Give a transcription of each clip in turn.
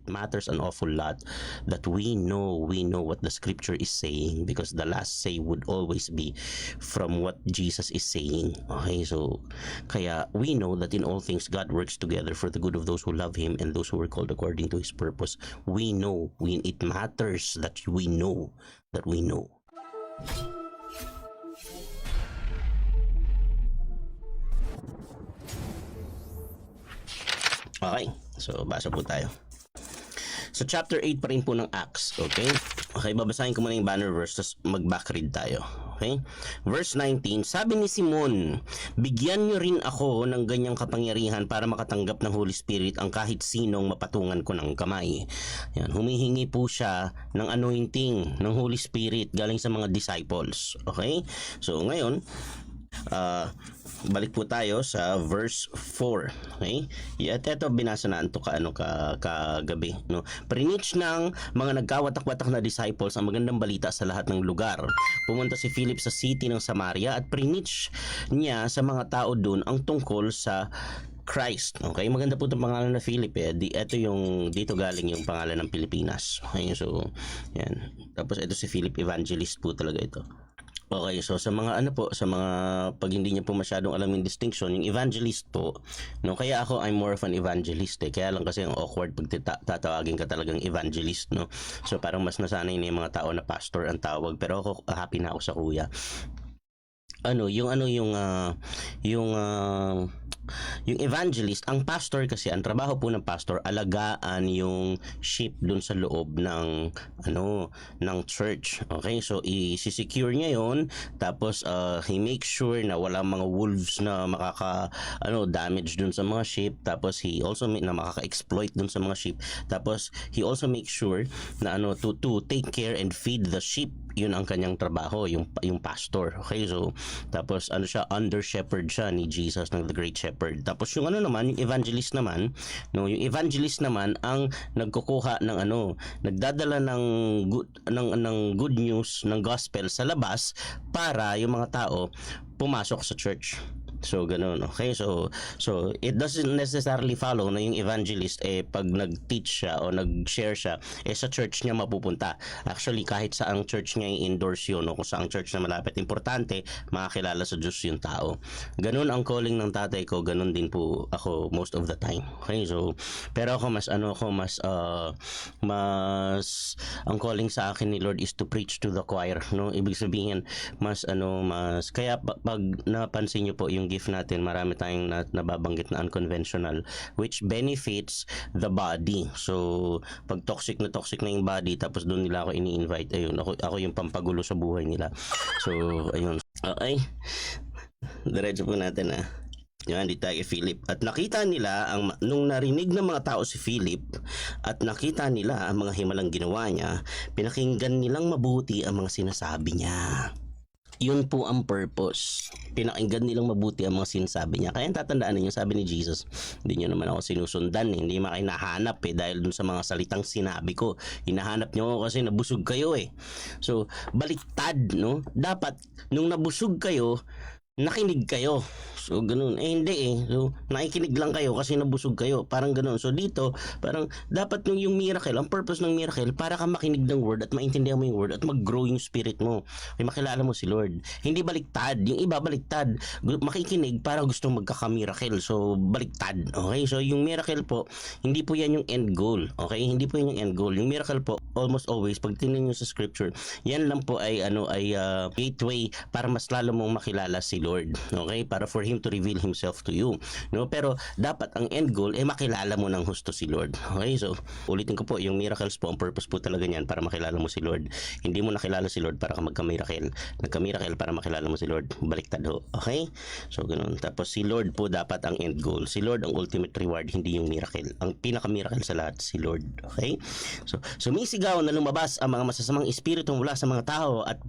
matters an awful lot that we know what the scripture is saying, because the last say would always be from what Jesus is saying. Okay, so kaya we know that in all things God works together for the good of those who love Him and those who are called according to His purpose. We know, it matters that we know that we know. Okay, so basa po tayo. So chapter 8 pa rin po ng Acts, okay? Okay, babasahin ko muna yung banner verse, tapos mag-backread tayo. Okay? Verse 19, sabi ni Simon, bigyan nyo rin ako ng ganyang kapangyarihan para makatanggap ng Holy Spirit ang kahit sinong mapatungan ko ng kamay. Yan, humihingi po siya ng anointing ng Holy Spirit galing sa mga disciples. Okay? So ngayon, balik po tayo sa verse 4. Okay? At ito binasa na ito kagabi, no? Preach ng mga nagkawatak-watak na disciples ang magandang balita sa lahat ng lugar. Pumunta si Philip sa city ng Samaria at preach niya sa mga tao doon ang tungkol sa Christ. Okay, maganda po itong pangalan na Philip eh. Ito yung dito galing yung pangalan ng Pilipinas. Okay, so yan. Tapos ito si Philip, evangelist po talaga ito. Okay, so sa mga sa mga pag hindi niyo po masyadong alam yung distinction, yung evangelist po, no, kaya ako I'm more of an evangelist eh. Kaya lang kasi ang awkward pag tatawagin ka talagang evangelist, no. So parang mas nasanay na yung mga tao na pastor ang tawag, pero ako happy na ako sa kuya. Yung evangelist, ang pastor kasi, ang trabaho po ng pastor, alagaan yung sheep dun sa loob ng ng church. Okay, so i-secure niya yon, tapos he makes sure na walang mga wolves na damage dun sa mga sheep, tapos he also na makaka-exploit dun sa mga sheep, tapos he also makes sure na to take care and feed the sheep. Yun ang kanyang trabaho, yung pastor. Okay, so tapos siya, under shepherd siya ni Jesus, ng the great shepherd. Tapos yung yung evangelist naman, no, yung evangelist naman ang nagkukuha ng nagdadala ng good news, ng gospel sa labas para yung mga tao pumasok sa church. So ganun, okay? So it doesn't necessarily follow na yung evangelist pag nag-teach siya o nag-share siya sa church niya mapupunta. Actually, kahit sa ang church niya i-endorse yun, kung sa ang church na malapit, importante makakilala sa Diyos yung tao. Ganun ang calling ng tatay ko, ganun din po ako most of the time. Okay? So pero ako mas ang calling sa akin ni Lord is to preach to the choir, no? Ibig sabihin mas kaya pag napansin niyo po yung gift natin, marami tayong nababanggit na unconventional, which benefits the body. So pag toxic na yung body, tapos doon nila ako ini-invite, ayun, ako yung pampagulo sa buhay nila. So ayun, okay, diretso po natin yan, dito tayo kay Philip. At nakita nila, nung narinig ng mga tao si Philip at nakita nila ang mga himalang ginawa niya, pinakinggan nilang mabuti ang mga sinasabi niya. Yun po ang purpose. Pinakinggan nilang mabuti ang mga sinasabi niya. Kaya tatandaan ninyo, sabi ni Jesus, hindi nyo naman ako sinusundan, hindi mo kayo nahanap dahil dun sa mga salitang sinabi ko. Hinahanap nyo ako kasi nabusog kayo So, baliktad, no? Dapat, nung nabusog kayo, nakinig kayo. So, ganun. Hindi So, nakikinig lang kayo kasi nabusog kayo. Parang ganun. So, dito, parang dapat yung miracle, ang purpose ng miracle, para ka makinig ng word at maintindihan mo yung word at mag-grow yung spirit mo. Ay makilala mo si Lord. Hindi baliktad. Yung iba baliktad. Makikinig para gusto magkaka-miracle. So, baliktad. Okay? So, yung miracle po, hindi po yan yung end goal. Okay? Hindi po yan yung end goal. Yung miracle po, almost always, pag tingnan nyo sa scripture, yan lang po ay gateway para mas lalo mong makilala si Lord. Okay? Para for Him to reveal Himself to you. No? Pero dapat ang end goal makilala mo ng husto si Lord. Okay? So, ulitin ko po, yung miracles po, ang purpose po talaga niyan para makilala mo si Lord. Hindi mo nakilala si Lord para ka magka-miracle. Nagka-miracle para makilala mo si Lord. Baliktad ho. Okay? So, ganun. Tapos si Lord po dapat ang end goal. Si Lord ang ultimate reward, hindi yung miracle. Ang pinaka-miracle sa lahat, si Lord. Okay? So, sumisigaw na lumabas ang mga masasamang espiritu mula sa mga tao at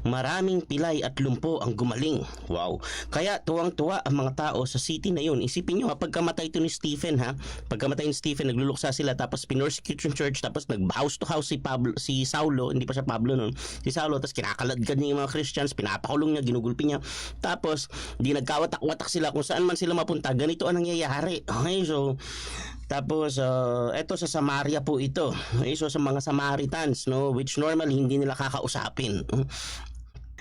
maraming pilay at lumpo ang gumaling. Wow. Kaya tuwang-tuwa ang mga tao sa city na yun. Isipin nyo, pagkamatay to ni Stephen, ha? Pagkamatay ni Stephen, nagluluksa sila, tapos pinersecute yung church, tapos nag-house to house si Saulo, hindi pa siya Pablo nun, si Saulo, tapos kinakaladkad niya yung mga Christians, pinapakulong niya, ginugulpi niya. Tapos, di nagkawatak-watak sila kung saan man sila mapunta. Ganito ang nangyayari. Okay, so, tapos, eto sa Samaria po ito. Okay, so sa mga Samaritans, no, which normally hindi nila kakausapin.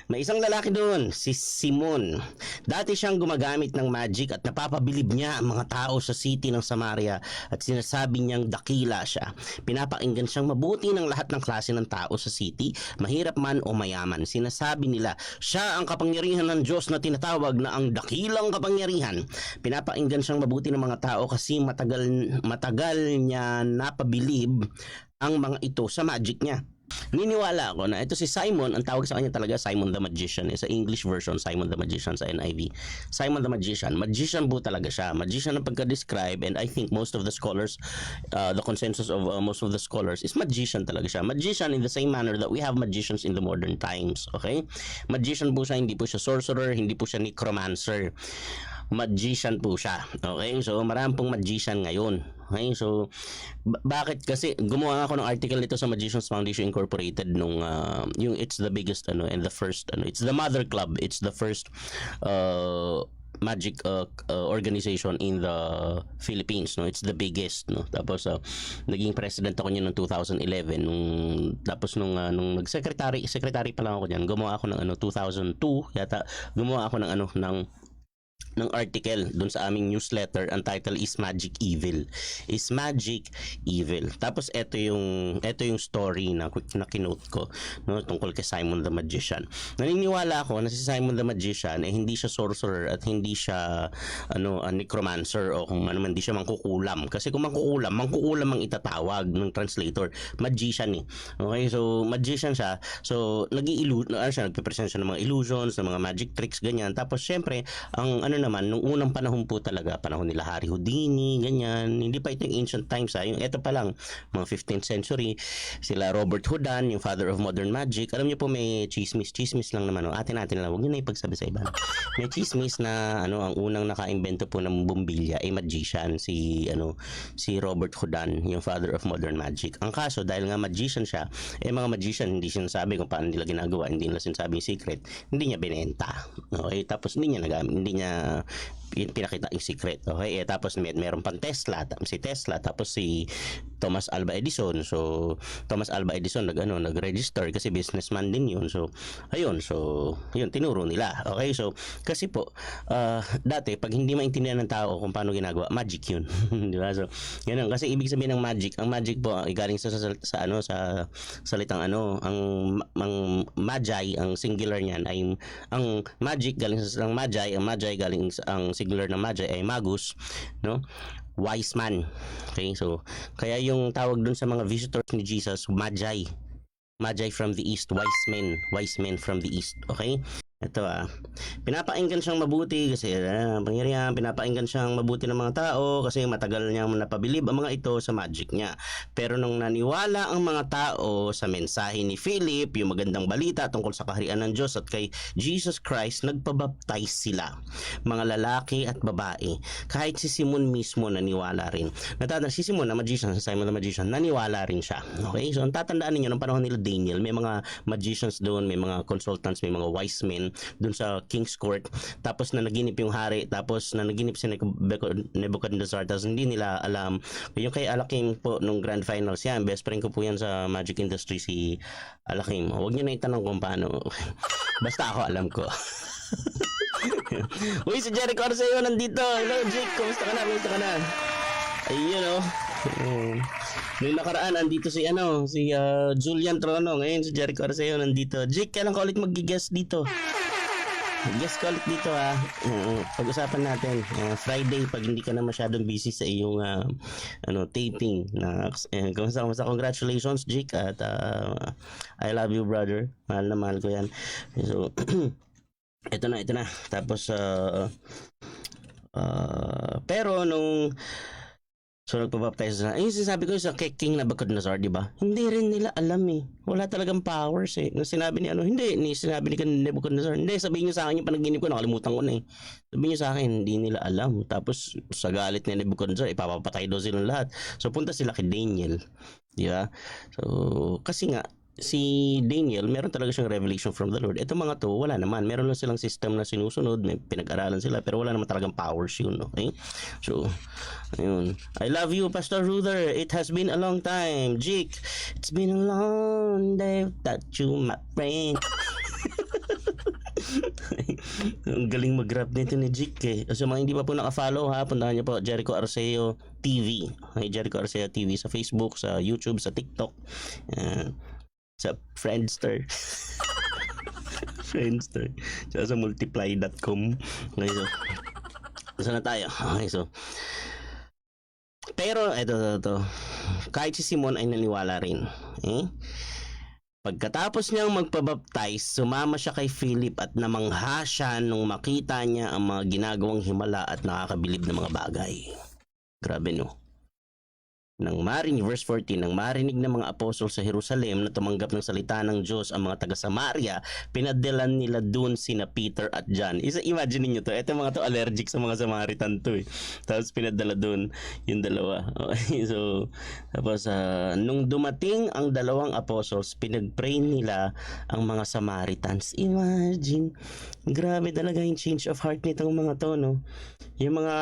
May isang lalaki doon, si Simon. Dati siyang gumagamit ng magic at napapabilib niya ang mga tao sa city ng Samaria at sinasabi niyang dakila siya. Pinapakinggan siyang mabuti ng lahat ng klase ng tao sa city, mahirap man o mayaman. Sinasabi nila, siya ang kapangyarihan ng Diyos na tinatawag na ang dakilang kapangyarihan. Pinapakinggan siyang mabuti ng mga tao kasi matagal niya napabilib ang mga ito sa magic niya. Niniwala ako na ito si Simon, ang tawag sa kanya talaga Simon the Magician. Sa English version, Simon the Magician sa NIV. Simon the Magician. Magician po talaga siya. Magician ang pagka-describe, and I think most of the scholars, the consensus of most of the scholars is magician talaga siya. Magician in the same manner that we have magicians in the modern times. Okay? Magician po siya, hindi po siya sorcerer, hindi po siya necromancer. Magician po siya. Okay? So, marami pong magician ngayon. Okay? So, bakit? Kasi gumawa ako ng article nito sa Magicians Foundation Incorporated nung yung it's the biggest and the first it's the mother club. It's the first magic organization in the Philippines, no. It's the biggest, no. Tapos naging president ako niyan noong 2011 nung nag-secretary pa lang ako diyan. Gumawa ako ng 2002 yata. Gumawa ako ng article dun sa aming newsletter. Ang title is Magic Evil. Is Magic Evil. Tapos ito yung story na kinote ko, no, tungkol kay Simon the Magician. Naniniwala ako na si Simon the Magician hindi siya sorcerer at hindi siya necromancer o kung ano man, hindi siya mangkukulam. Kasi kung mangkukulam ang itatawag ng translator. Magician eh. Okay, so magician siya. So nagpe-present siya ng mga illusions, ng mga magic tricks, ganyan. Tapos syempre, ang naman, nung unang panahon po talaga, panahon nila Harry Houdini, ganyan, hindi pa ito yung ancient times, yung ito pa lang, mga 15th century, sila Robert Houdin, yung father of modern magic. Alam niyo po, may chismis lang naman, atin lang, huwag niyo na ipagsabi sa iba. May chismis na, ang unang naka-invento po ng bumbilya, ay magician, si Robert Houdin, yung father of modern magic. Ang kaso, dahil nga magician siya, mga magician, hindi sinasabi kung paano nila ginagawa, hindi nila sinasabi yung secret, hindi niya binenta. Okay, tapos hindi niya pinakita yung secret. Okay, tapos meron pang Tesla, tapos si Thomas Alva Edison. So Thomas Alva Edison nag-register kasi businessman din yun. So ayun, tinuro nila. Okay, so kasi po dati pag hindi maintindihan ng tao kung paano ginagawa, magic yun. Di ba? So ganun, kasi ibig sabihin ng magic, ang magic po ay galing sa salitang ang magi, ang singular niyan ay ang magic galing sa salitang magi, ang magi galing ang singular na magi ay magus, no, wise man. Okay, so kaya yung tawag dun sa mga visitors ni Jesus, magi from the east, wise men from the east. Okay, ito pinapakinggan siyang mabuti kasi pangyarihan, pinapakinggan siyang mabuti ng mga tao kasi matagal niyang napabilib ang mga ito sa magic niya. Pero nung naniwala ang mga tao sa mensahe ni Philip, yung magandang balita tungkol sa kaharian ng Diyos at kay Jesus Christ, nagpabaptize sila, mga lalaki at babae. Kahit si Simon mismo naniwala rin. Si Simon na magician, si Simon the Magician, naniwala rin siya. Okay, so ang tatandaan niyo ng panahon nila Daniel, may mga magicians doon, may mga consultants, may mga wise men dun sa King's Court. Tapos na naginip yung hari, tapos na naginip si Nebuchadnezzar, tapos hindi nila alam. Yung kay Alakim po nung grand finals yan, best friend ko po yan sa magic industry, si Alakim. Huwag niyo na itanong kung paano. Basta ako alam ko. Uy, si Jericho Arceo nandito. Hello Jake, kumusta ka na? Ayun May nakaraan andito si Julian Trono. Ngayon si Jericho Arceo nandito. Jake, kailan ka ulit mag-guest dito? Guest ka ulit dito pag-usapan natin Friday pag hindi ka na masyadong busy sa iyong taping na kumusta. Congratulations Jake, at I love you brother, mahal na mahal ko yan. So ito na tapos pero nung So nagpa-baptize na. Eh, sinasabi ko sa kay King Nabucodonosor, di ba? Hindi rin nila alam eh. Wala talagang powers eh. Nung sinabi ni ano, hindi, ni sinabi ni Nabucodonosor, hindi, sabihin niyo sa akin yung panaginip ko, nakalimutan ko na eh. Sabihin niyo sa akin, hindi nila alam. Tapos sa galit ni Nabucodonosor, ipapapatay daw silang lahat. So punta sila kay Daniel. Di ba? So, kasi nga, si Daniel, meron talaga siyang revelation from the Lord. Ito mga to, wala naman. Meron lang silang system na sinusunod, may pinag-aralan sila, pero wala naman talagang powers yun, okay? So, ayun. I love you, Pastor Ruther. It has been a long time. Jake, it's been a long day without you, my friend. Ang galing mag-rap nito ni Jake eh. So mga hindi pa po naka-follow ha, puntahan niyo po Jericho Arceo TV. Okay, Jericho Arceo TV sa Facebook, sa YouTube, sa TikTok. Sa Friendster. Friendster. Sa multiply.com. Okay, so saan na tayo? Okay, so pero ito. Kahit si Simon ay naniwala rin. Eh? Pagkatapos niyang magpabaptize, sumama siya kay Philip at namangha siya nung makita niya ang mga ginagawang himala at nakakabilib na mga bagay. Grabe no. Verse 14, nang marinig ng mga apostol sa Jerusalem na tumanggap ng salita ng Diyos ang mga taga Samaria, pinadalan nila dun sina Peter at John. Imagine niyo to, eto mga to allergic sa mga Samaritan to eh. Tapos pinadala dun yung dalawa. Okay, so tapos nung dumating ang dalawang apostles, pinagpray nila ang mga Samaritans. Imagine, grabe talaga yung change of heart nitong mga to, no? Yung mga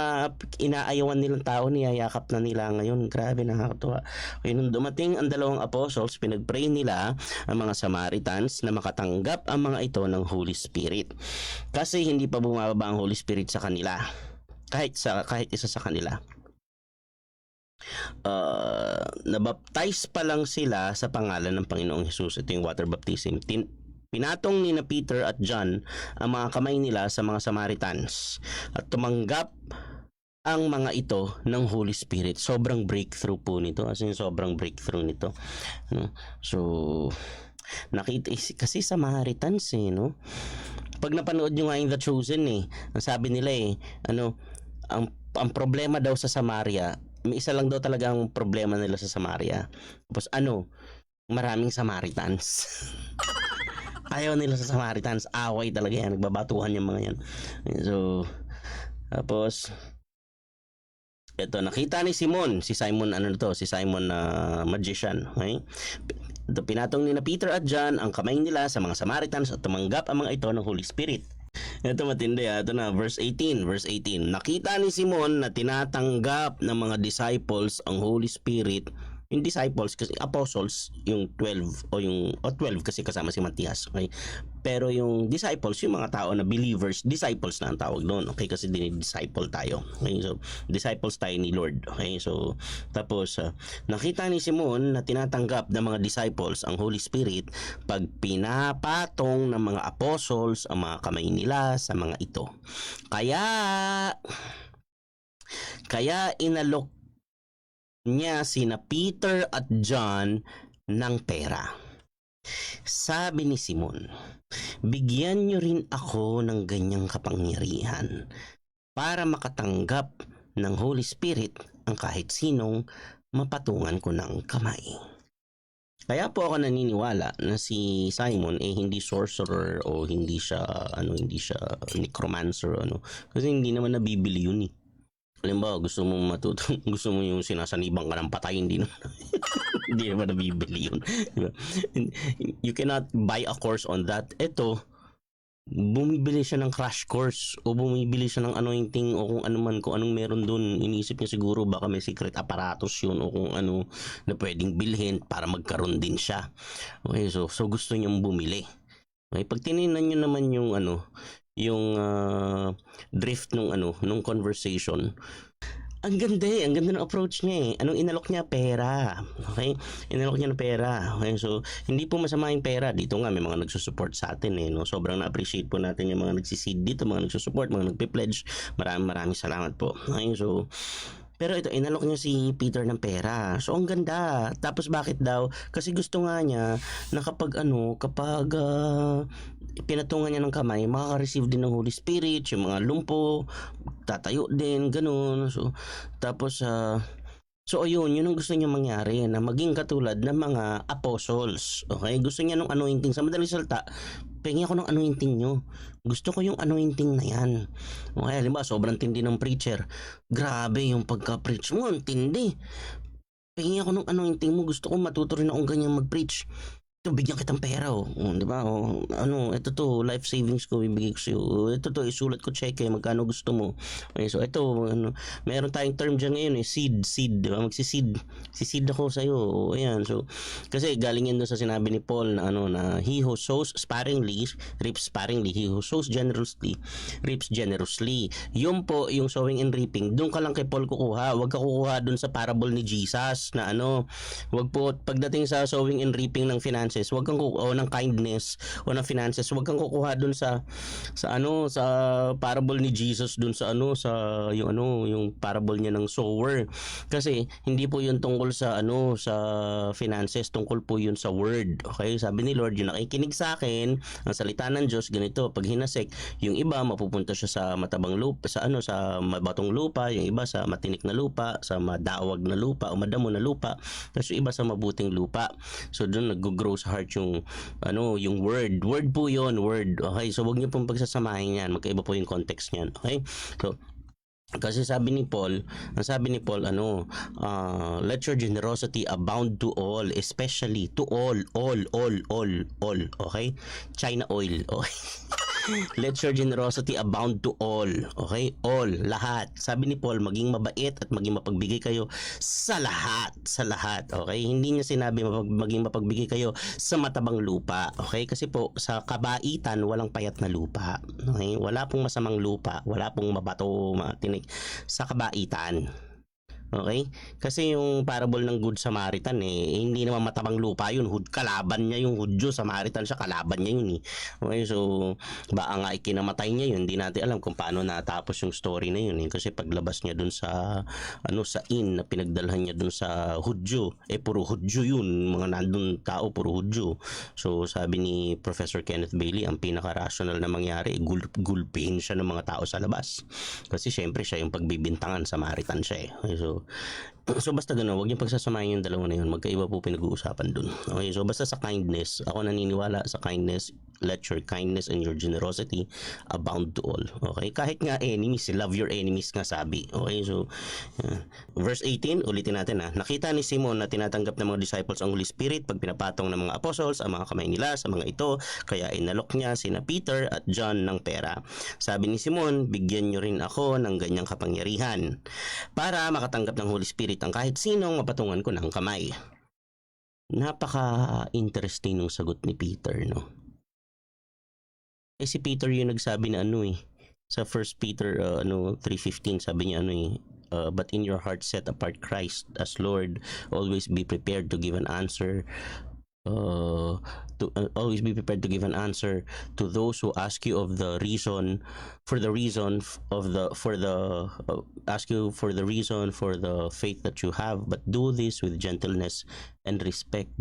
inaayawan nilang tao, niyayakap na nila ngayon. Grabe, nakakatuwa. Kaya nung dumating ang dalawang apostles, pinagpray nila ang mga Samaritans na makatanggap ang mga ito ng Holy Spirit. Kasi hindi pa bumababa ang Holy Spirit sa kanila. Kahit isa sa kanila. Nabaptize pa lang sila sa pangalan ng Panginoong Hesus. Ito yung water baptism. Pinatong ni na Peter at John ang mga kamay nila sa mga Samaritans at tumanggap ang mga ito ng Holy Spirit. Sobrang breakthrough po nito. As in, sobrang breakthrough nito. So, nakita kasi Samaritans eh, no? Pag napanood nyo nga yung The Chosen eh, ang sabi nila eh, ang problema daw sa Samaria, may isa lang daw talagang problema nila sa Samaria. Tapos maraming Samaritans. Ayaw nila sa Samaritans, away talaga yan, nagbabatuhan yung mga yan. So, tapos ito, nakita ni Simon, si Simon magician, okay? Ito, pinatong ni na Peter at John ang kamay nila sa mga Samaritans at tumanggap ang mga ito ng Holy Spirit. Ito matindi ito na, verse 18. Nakita ni Simon na tinatanggap ng mga disciples ang Holy Spirit. Yung disciples kasi apostles yung 12 12 kasi kasama si Matias, okay? Pero yung disciples, yung mga tao na believers, disciples na ang tawag doon, okay? Kasi disciple tayo, okay? So disciples tayo ni Lord, okay? So tapos nakita ni Simon na tinatanggap ng mga disciples ang Holy Spirit pag pinapatong ng mga apostles ang mga kamay nila sa mga ito. Kaya inalok niya sina Peter at John ng pera. Sabi ni Simon, bigyan niyo rin ako ng ganyang kapangyarihan para makatanggap ng Holy Spirit ang kahit sinong mapatungan ko ng kamay. Kaya po ako naniniwala na si Simon hindi sorcerer o hindi siya necromancer kasi hindi naman nabibili yun eh. Halimbawa, gusto mo gusto mo yung sinasanibang ka ng patay, hindi naman nabibili yun. Diba? You cannot buy a course on that. Ito, bumibili siya ng crash course o bumibili siya ng anointing o kung anong meron dun. Iniisip niya siguro baka may secret apparatus yun o kung ano na pwedeng bilhin para magkaroon din siya. Okay, so gusto niyang bumili. Okay, pag tinignan niyo naman yung drift nung conversation, ang ganda ng approach niya eh. Inalok niya? Pera. Okay? Inalok niya ng pera. Okay? So, hindi po masama yung pera. Dito nga, may mga nagsusupport sa atin eh. No? Sobrang na-appreciate po natin yung mga nagsiseed dito, mga nagsusupport, mga nagpe-pledge. Maraming salamat po. Okay? So, pero ito, inalok niya si Peter ng pera. So, ang ganda. Tapos bakit daw? Kasi gusto nga niya na kapag pinatungan niya ng kamay, makaka-receive din ng Holy Spirit, yung mga lumpo, tatayo din, ganun. So, tapos, So ayun, yun ang gusto niya mangyari na maging katulad ng mga apostles. Okay? Gusto niya ng anointing. Sa madaling salita, pengi ako ng anointing nyo. Gusto ko yung anointing na yan. Okay, halimbawa, sobrang tindi ng preacher. Grabe yung pagka-preach mo, ang tindi. Pengi ako ng anointing mo. Gusto ko matuto rin akong ganyan mag-preach. Ito, bigyan kitang pera, oh. Di ba? Oh, ano, ito to, life savings ko, ibigay ko sa'yo. Ito to, isulat ko check, magkano gusto mo. Okay, so ito, ano, meron tayong term dyan ngayon, seed, di ba? Magsiseed. Siseed ako sa'yo. Ayan, so, kasi galing yan doon sa sinabi ni Paul na, ano, na he who sows sparingly, reaps sparingly. He who sows generously, reaps generously. Yun po, yung sowing and reaping, doon ka lang kay Paul kukuha. Huwag ka kukuha doon sa parable ni Jesus na ano, huwag po, pagdating sa sowing and reaping ng finances, wag kang kukuha ng kindness o ng finances, wag kang kukuha dun sa ano, sa parable ni Jesus dun sa ano, sa yung parable niya ng sower. Kasi hindi po yun tungkol sa ano, sa finances, tungkol po yun sa word. Okay? Sabi ni Lord, yung nakikinig sa akin, ang salita ng Diyos ganito, pag hinasek, yung iba mapupunta siya sa matabang lupa, sa ano, sa mabatong lupa, yung iba sa matinik na lupa, sa madawag na lupa o madamo na lupa, tapos yung iba sa mabuting lupa. So doon nag-grow sa heart yung ano, yung word po yon, word. Okay, so wag niyo pong pagsasamahin yan, magkaiba po yung context niyan. Okay, so kasi sabi ni Paul, ang sabi ni Paul, ano, let your generosity abound to all, especially to all, okay? China oil, okay? Let your generosity abound to all, okay? All, lahat. Sabi ni Paul, maging mabait at maging mapagbigay kayo sa lahat, okay? Hindi niya sinabi maging mapagbigay kayo sa matabang lupa, okay? Kasi po, sa kabaitan, walang payat na lupa, okay? Wala pong masamang lupa, wala pong mabato, matinik sa kabaitan. Okay? Kasi yung parable ng Good Samaritan hindi naman matabang lupa yun. Kalaban niya yung Hudyo, Samaritan siya, kalaban niya yun Okay, so baka nga ikinamatay niya yun. Hindi natin alam kung paano natapos yung story na yun Kasi paglabas niya dun sa ano, sa inn na pinagdalhan niya dun sa Hudyo, puro Hudyo yun. Mga nandun tao, puro Hudyo. So sabi ni Professor Kenneth Bailey, ang pinaka-rational na mangyari, gulpihin siya ng mga tao sa labas. Kasi syempre siya yung pagbibintangan, Samaritan siya Okay, so basta gano'n, huwag niyo pagsasamahin yung dalawa na yun. Magkaiba po pinag-uusapan dun. Okay, so basta sa kindness, ako naniniwala sa kindness. Let your kindness and your generosity abound to all. Okay, kahit nga enemies, love your enemies nga sabi. Okay, so verse 18, ulitin natin Nakita ni Simon na tinatanggap ng mga disciples ang Holy Spirit pag pinapatong ng mga apostles ang mga kamay nila sa mga ito, kaya inalok niya sina Peter at John ng pera. Sabi ni Simon, bigyan niyo rin ako ng ganyang kapangyarihan para makatanggap ng Holy Spirit ang kahit sinong mapatungan ko ng kamay. Napaka-interesting ng sagot ni Peter, no? Si Peter yung nagsabi na sa 1 Peter 3:15, sabi niya but in your heart set apart Christ as Lord, always be prepared to give an answer to always be prepared to give an answer to those who ask you of the reason for the reason of the for the ask you for the reason for the faith that you have, but do this with gentleness and respect.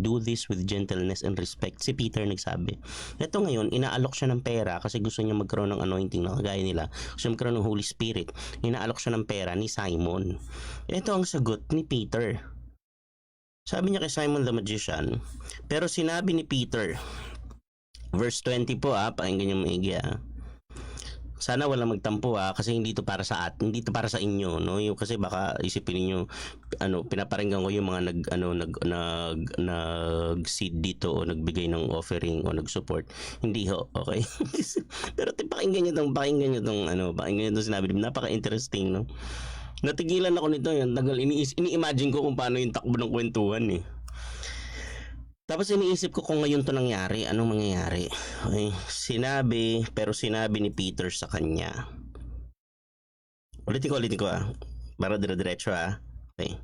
Si Peter nagsabi. Ito ngayon, inaalok siya ng pera kasi gusto niya magkaroon ng anointing na kagaya nila. Gusto niya magkaroon ng Holy Spirit. Inaalok siya ng pera ni Simon. Ito ang sagot ni Peter. Sabi niya kay Simon the Magician, pero sinabi ni Peter, verse 20 po pakinggan niyo maigi Sana walang magtampo kasi hindi to para sa hindi to para sa inyo, no? Yung kasi baka isipin niyo pinaparinggan ko yung mga nag seed dito o nagbigay ng offering o nag-support. Hindi ho, okay? Pero pakinggan niyo tong sinabi, napaka-interesting, no? Natigilan ako nito, yung tagal ini-imagine ko kung paano yung takbo ng kwentuhan Tapos iniisip ko kung ngayon to nangyari, anong mangyayari? Okay. Sinabi ni Peter sa kanya. Ulitin ko para dire-diretso Okay.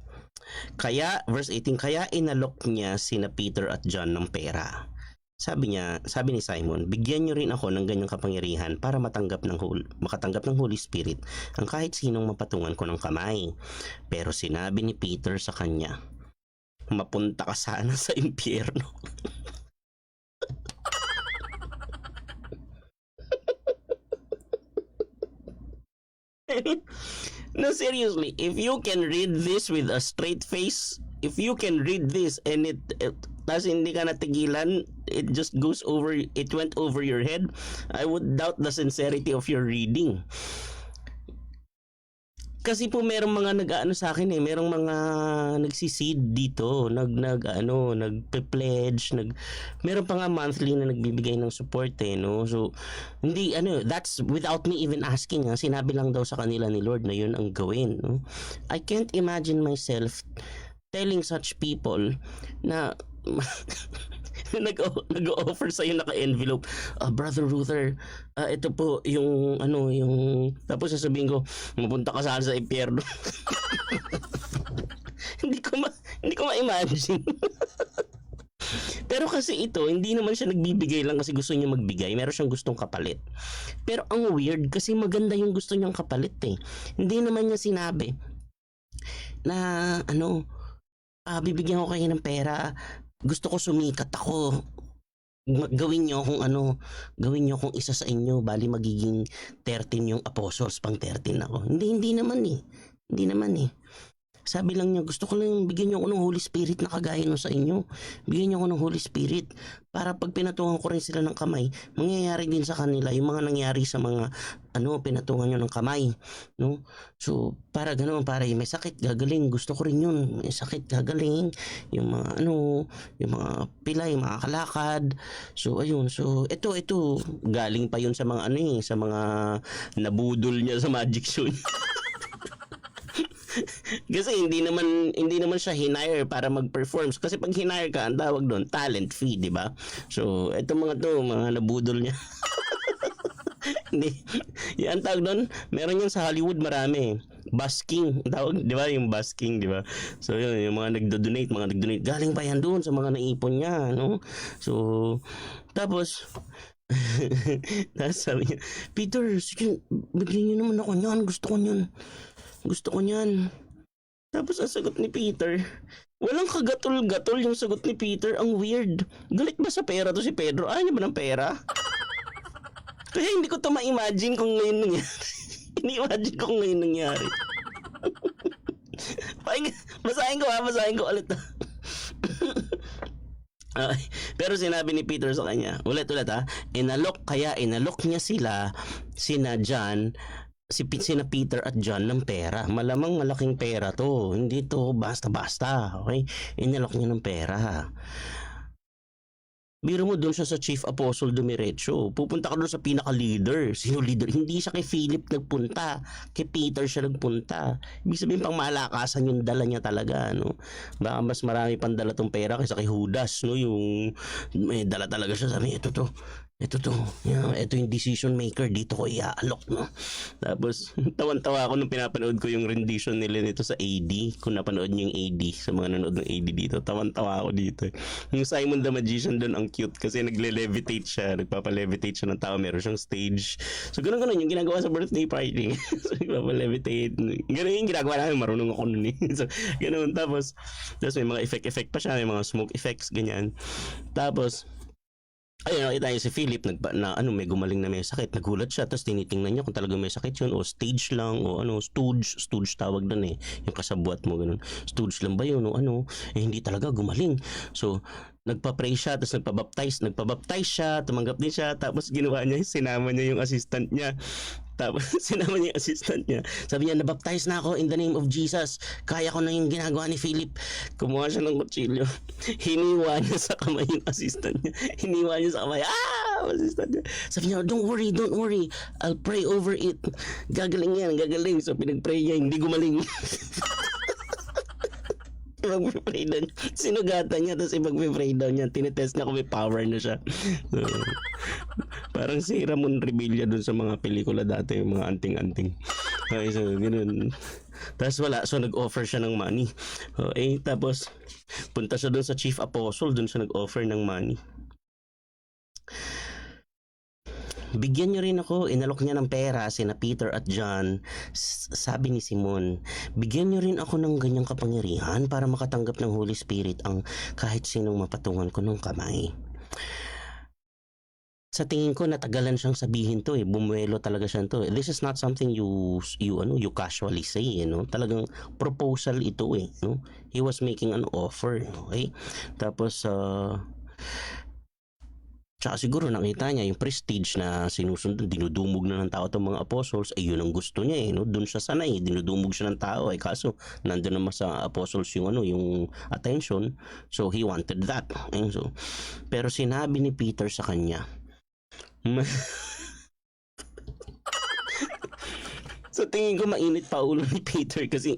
Kaya, verse 18, kaya inalok niya sina Peter at John ng pera. Sabi ni Simon, bigyan niyo rin ako ng ganyang kapangyarihan para makatanggap ng Holy Spirit ang kahit sinong mapatungan ko ng kamay. Pero sinabi ni Peter sa kanya, mapunta ka sana sa impyerno. No, seriously, if you can read this with a straight face, if you can read this and tas hindi ka natigilan, it just goes over, it went over your head, I would doubt the sincerity of your reading. Kasi po merong mga nag-aano sa akin merong mga nagsiseed dito, nagpe-pledge, meron pa nga monthly na nagbibigay ng support no. So hindi that's without me even asking sinabi lang daw sa kanila ni Lord na yun ang gawin no. I can't imagine myself telling such people na nag-offer sa'yo naka-envelope, Brother Ruther, ito po yung tapos sasabihin ko, mapunta ka saan sa impyerno. hindi ko ma-imagine. Pero kasi ito, hindi naman siya nagbibigay lang kasi gusto niya magbigay. Meron siyang gustong kapalit. Pero ang weird kasi maganda yung gusto niyang kapalit Hindi naman niya sinabi na bibigyan ko kayo ng pera. Gusto ko sumikat ako. Gawin niyo kung isa sa inyo, bali magiging 13 yung apostles, pang 13 ako. Hindi naman Sabi lang niya, gusto ko lang bigyan niyo ako ng Holy Spirit na kagaya nung sa inyo. Bigyan niyo ako ng Holy Spirit para pag pinatungan ko rin sila ng kamay, mangyayari din sa kanila yung mga nangyari sa mga pinatungan niyo ng kamay, no? So, para ganoon, para may sakit gagaling, gusto ko rin yun. May sakit gagaling, yung mga yung mga pilay, mga kalakad. So, ayun. So, ito galing pa yun sa mga sa mga nabudol niya sa magic show. Kasi hindi naman siya hinire para mag-perform. Kasi pag hinire ka, ang tawag doon talent fee, di ba? So, etong mga nabudol niya. Hindi. Yan tawag doon, meron yan sa Hollywood marami. Busking, tawag, di ba? Yung busking, di ba? So, yun, yung mga nagdo-donate, galing pa yan doon sa mga naipon niya, no? So, tapos, sabi niya, Peter, sige, bigyan niyo naman ako niyan. Gusto ko niyan. Tapos ang sagot ni Peter, walang kagatol-gatol yung sagot ni Peter. Ang weird. Galit ba sa pera to si Pedro? Ayaw niya ba ng pera? Kaya hindi ko to ma-imagine kung ngayon nangyari. Ini-imagine ko kung ngayon nangyari. Basahin ko ulit. Pero sinabi ni Peter sa kanya, ulit inalok niya sina John, sina Peter at John ng pera. Malamang malaking pera to. Hindi to basta-basta. Okay? Inalok niya ng pera. Biro mo doon siya sa chief apostle dumiretso. Pupunta ka doon sa pinaka-leader. Sino leader? Hindi siya kay Philip nagpunta. Kay Peter siya nagpunta. Ibig sabihin pang malakasan yung dala niya talaga. No? Baka mas marami pang dala tong pera kaysa kay Judas. No? Yung may dala talaga siya. Sabi, ito to. Ito yung decision maker, dito ko iaalok, no? Tapos, tawan-tawa ako nung pinapanood ko yung rendition nila nito sa AD. Kung napanood niyo yung AD, sa mga nanood ng AD dito, tawan-tawa ako dito. Yung Simon the Magician doon, ang cute kasi nagle-levitate siya, nagpapa-levitate siya ng tao, meron siyang stage. So, ganun yung ginagawa sa birthday party. So, nagpapa-levitate. Ganun yung ginagawa namin, marunong ako nun So, ganun. Tapos may mga effect pa siya, may mga smoke effects, ganyan. Tapos, ayun, nakita niya si Philip may gumaling na may sakit. Nagulat siya, tapos tinitingnan niya kung talaga may sakit yun o stage lang o stooge tawag doon yung kasabuat mo ganun. Stooge lang ba yun o hindi talaga gumaling. So nagpa-pray siya, tapos nagpa-baptize siya, tumanggap din siya, tapos ginawa niya, sinama niya yung assistant niya. Tapos sinama niya yung assistant niya. Sabi niya, nabaptize na ako in the name of Jesus. Kaya ko na yung ginagawa ni Philip. Kumuha siya ng kutsilyo. Hiniwa niya sa kamay yung assistant niya. Assistant niya. Sabi niya, don't worry. I'll pray over it. Gagaling. So pinag-pray niya, hindi gumaling. Mag-pray down. Sinugatan niya, tapos mag-pray down niya. Tinetest niya kung may power na siya. So, parang si Ramon Revilla dun sa mga pelikula dati, yung mga anting-anting. Okay, so ganoon. Tapos wala, so nag-offer siya ng money. Okay, tapos punta siya dun sa chief apostle, dun siya nag-offer ng money. Bigyan niyo rin ako, inalok niya ng pera sina Peter at John. Sabi ni Simon, bigyan niyo rin ako ng ganyang kapangyarihan para makatanggap ng Holy Spirit ang kahit sinong mapatungan ko ng kamay. sa tingin ko natagalan siyang sabihin to bumuelo talaga siya to. This is not something you casually say, talagang proposal ito no. He was making an offer, okay? Tapos tsaka siguro nakita niya yung prestige na sinusundan, dinudumog na ng tao itong mga apostles, yun ang gusto niya no? Doon siya sanay, dinudumog siya ng tao kaso nandun naman sa apostles yung attention, so he wanted that. So, pero sinabi ni Peter sa kanya, sa tingin ko mainit pa ulo ni Peter kasi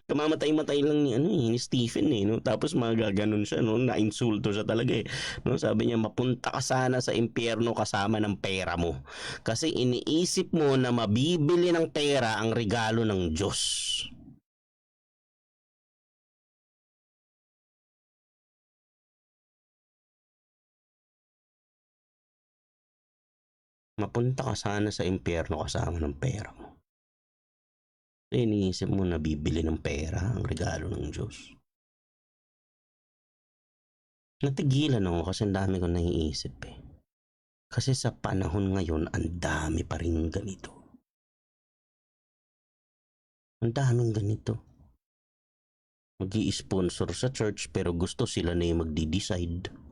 kamamatay-matay lang ni Stephen no? Tapos magaganon siya na-insulto siya talaga no? Sabi niya, mapunta ka sana sa impyerno kasama ng pera mo kasi iniisip mo na mabibili ng pera ang regalo ng Diyos. Mapunta ka sana sa impyerno kasama ng pera mo. Iniisip mo na bibili ng pera ang regalo ng Diyos. Natigilan ako kasi ang dami kong naiisip Kasi sa panahon ngayon, ang dami pa rin ganito. Ang daming ganito. Mag-i-sponsor sa church pero gusto sila na yung magdi-decide.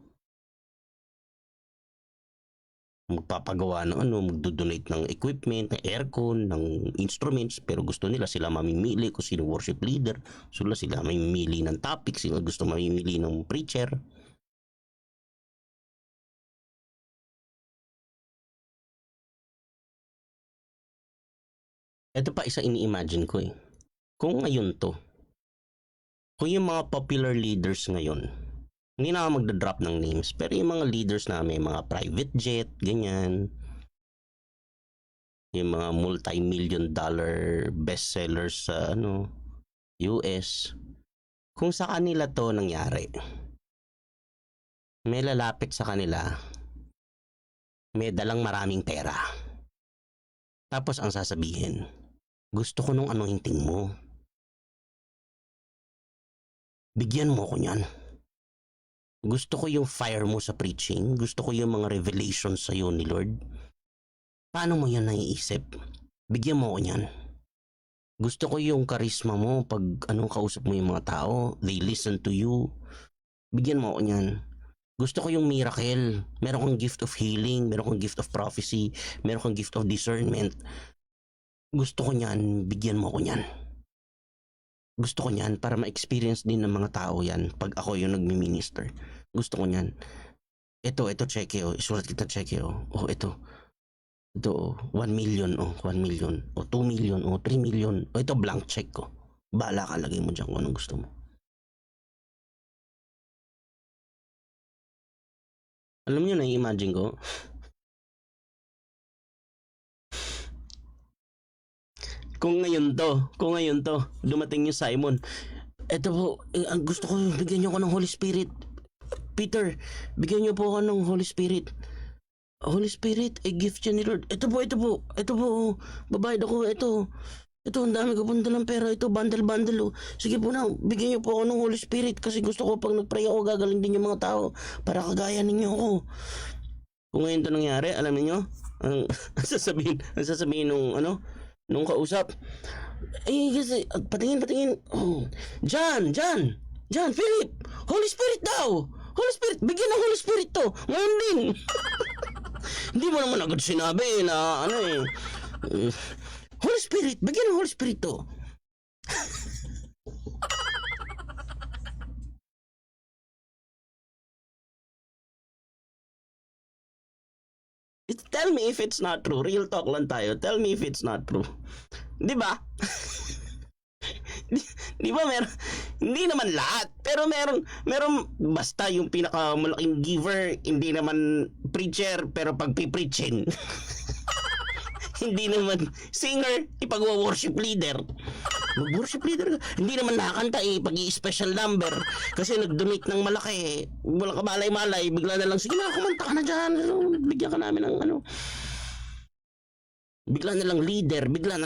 Magpapagawa ng magdo-donate ng equipment, ng aircon, ng instruments, pero gusto nila sila mamimili kung sino worship leader, sila mamimili ng topic, sila gusto mamimili ng preacher. Ito pa isa ini-imagine ko Kung ngayon kung yung mga popular leaders ngayon, hindi na ako magda-drop ng names, pero yung mga leaders na may mga private jet, ganyan, yung mga multi-million dollar bestsellers sa US, kung sa kanila to nangyari, may lalapit sa kanila, may dalang maraming pera. Tapos ang sasabihin, gusto ko nung anointing mo. Bigyan mo ko niyan. Gusto ko yung fire mo sa preaching. Gusto ko yung mga revelations sa'yo ni Lord. Paano mo yan naiisip? Bigyan mo ko niyan. Gusto ko yung charisma mo pag kausap mo yung mga tao. They listen to you. Bigyan mo ko niyan. Gusto ko yung miracle. Meron kang gift of healing. Meron kang gift of prophecy. Meron kang gift of discernment. Gusto ko niyan. Bigyan mo ko niyan. Gusto ko niyan para ma-experience din ng mga tao yan pag ako yung nagmi-minister. Gusto ko niyan. Ito cheque isulat kita cheque ito 1 million 1 million 2 million 3 million ito blank check ko. Bahala ka, lagay mo dyan kung anong gusto mo. Alam niyo, na-imagine ko. Kung ngayon to, dumating yung Simon. Eto po, ang gusto ko, bigyan niyo ako ng Holy Spirit. Peter, bigyan niyo po ako ng Holy Spirit. Holy Spirit, gift yan ni Lord. Ito po, babayad ako, ito, ang dami ko pong dalang pera, ito, bundle. Sige po na, bigyan niyo po ako ng Holy Spirit kasi gusto ko pag nag-pray ako, gagaling din yung mga tao para kagaya ninyo ako. Kung ngayon to nangyari, alam niyo, ang sasabihin nung kausap, kasi, patingin, John, Philip, Holy Spirit daw, Holy Spirit, bigyan ng Holy Spirit to, ngayon din. Hindi mo naman agad sinabi na, Holy Spirit, bigyan ng Holy Spirit to. Tell me if it's not true. Real talk lang tayo. Tell me if it's not true. Di ba? Di ba meron? Hindi naman lahat. Pero meron basta yung pinakamalaking giver, hindi naman preacher, pero pagpipreachin. Hindi naman singer, ipag-worship leader. Mag-worship leader ka. Hindi naman nakakanta pag-i-special number. Kasi nag-donate ng malaki. Wala ka malay-malay. Bigla na lang, sige na, kumanta ka na dyan. Bigyan ka namin ng Bigla na lang leader. Bigla na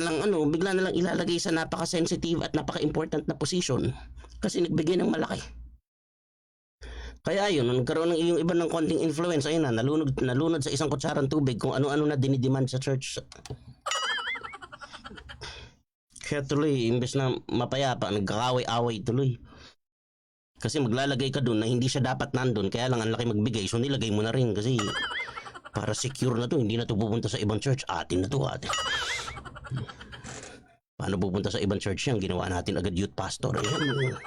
lang ilalagay sa napaka-sensitive at napaka-important na position. Kasi nagbigay ng malaki. Kaya yun, nung nagkaroon ng yung iba ng konting influence, ayun na, nalunod sa isang kutsarang tubig kung ano-ano na dinidemand sa church. Kaya tuloy, imbes na mapayapa, nagkakaway-away tuloy. Kasi maglalagay ka doon na hindi siya dapat nandun, kaya lang ang laki magbigay, so nilagay mo na rin kasi para secure na to, hindi na to pupunta sa ibang church. Atin na to, atin. Paano pupunta sa ibang church yan? Ginawa natin agad youth pastor. Ayan.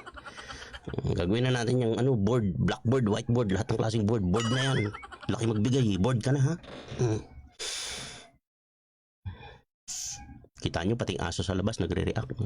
Gagawin na natin yung board, blackboard, whiteboard, lahat ng klaseng board. Board na yan. Laki magbigay, board ka na ha. Kita nyo, pating aso sa labas nagre-react.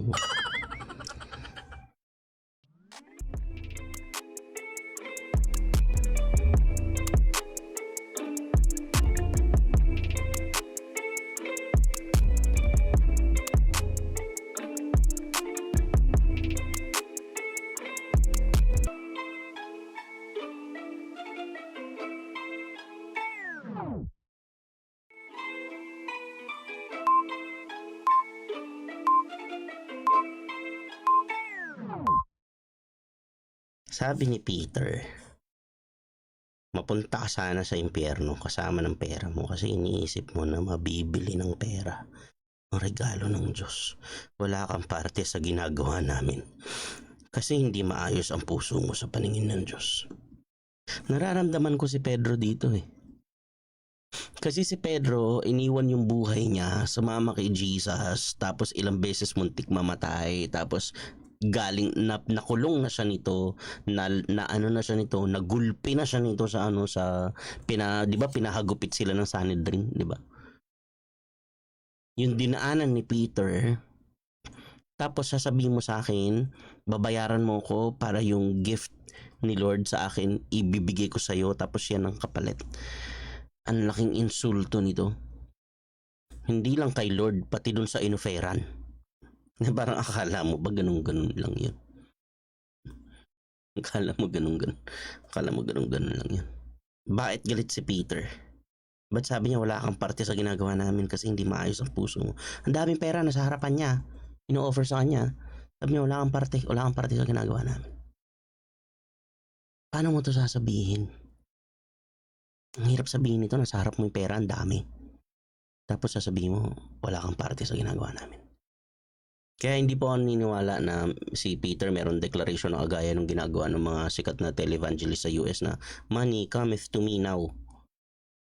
Sabi ni Peter, mapunta ka sana sa impyerno kasama ng pera mo kasi iniisip mo na mabibili ng pera ang regalo ng Diyos. Wala kang parte sa ginagawa namin kasi hindi maayos ang puso mo sa paningin ng Diyos. Nararamdaman ko si Pedro dito eh. Kasi si Pedro, iniwan yung buhay niya, sumama kay Jesus, tapos ilang beses muntik mamatay, tapos galing nakulong na siya nito, na ano na siya nito, nagulpi na siya nito sa sa 'di ba pinahagupit sila ng Sanhedrin, 'di ba? Yung dinaanan ni Peter, tapos sasabihin mo sa akin, babayaran mo ko para yung gift ni Lord sa akin ibibigay ko sa iyo, tapos yan ang kapalit. Ang laking insulto nito. Hindi lang kay Lord, pati dun sa inoferan. Na parang akala mo ba ganun-ganun lang yun? Akala mo ganun-ganun. Akala mo ganun-ganun lang yun. Bakit galit si Peter? Ba't sabi niya wala kang parte sa ginagawa namin kasi hindi maayos ang puso mo? Ang daming pera na sa harapan niya. Ino-offer sa kanya. Sabi niya wala kang parte sa ginagawa namin. Paano mo to sasabihin? Ang hirap sabihin nito, nasa harap mo yung pera, ang dami. Tapos sasabihin mo, wala kang parte sa ginagawa namin. Kaya hindi po ako naniniwala na si Peter meron declaration na kagaya ng ginagawa ng mga sikat na televangelist sa US na money cometh to me now.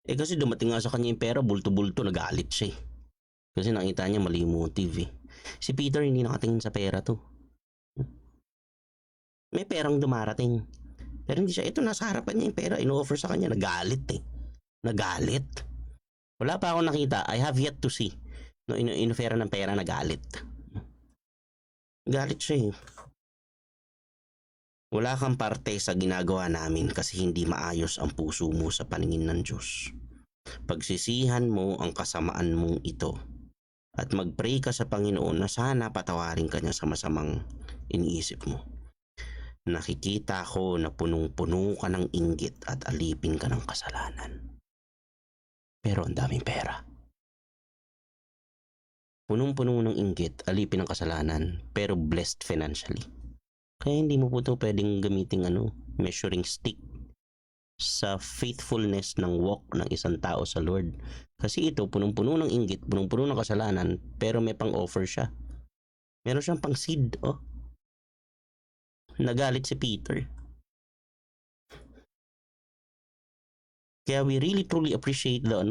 Eh kasi dumating nga sa kanya yung pera, bulto-bulto, nagalit siya eh. Kasi nakita niya mali yung motive eh. Si Peter hindi nakatingin sa pera to. May perang dumarating. Pero hindi siya, ito nasa harapan niya yung pera, ino-offer sa kanya, nagalit eh. Nagalit. Wala pa ako nakita, I have yet to see. No, in-offera ng pera, nagalit. Galit siya eh. Wala kang parte sa ginagawa namin kasi hindi maayos ang puso mo sa paningin ng Diyos. Pagsisihan mo ang kasamaan mong ito at mag-pray ka sa Panginoon na sana patawarin ka niya sa masamang iniisip mo. Nakikita ko na punong-puno ka ng inggit at alipin ka ng kasalanan. Pero ang daming pera. Punong-puno ng inggit, alipin ng kasalanan, pero blessed financially. Kaya hindi mo po ito pwedeng gamiting measuring stick sa faithfulness ng walk ng isang tao sa Lord. Kasi ito, punong-puno ng inggit, punong-puno ng kasalanan, pero may pang-offer siya. Meron siyang pang-seed, oh. Nagalit si Peter. Kaya we really truly appreciate those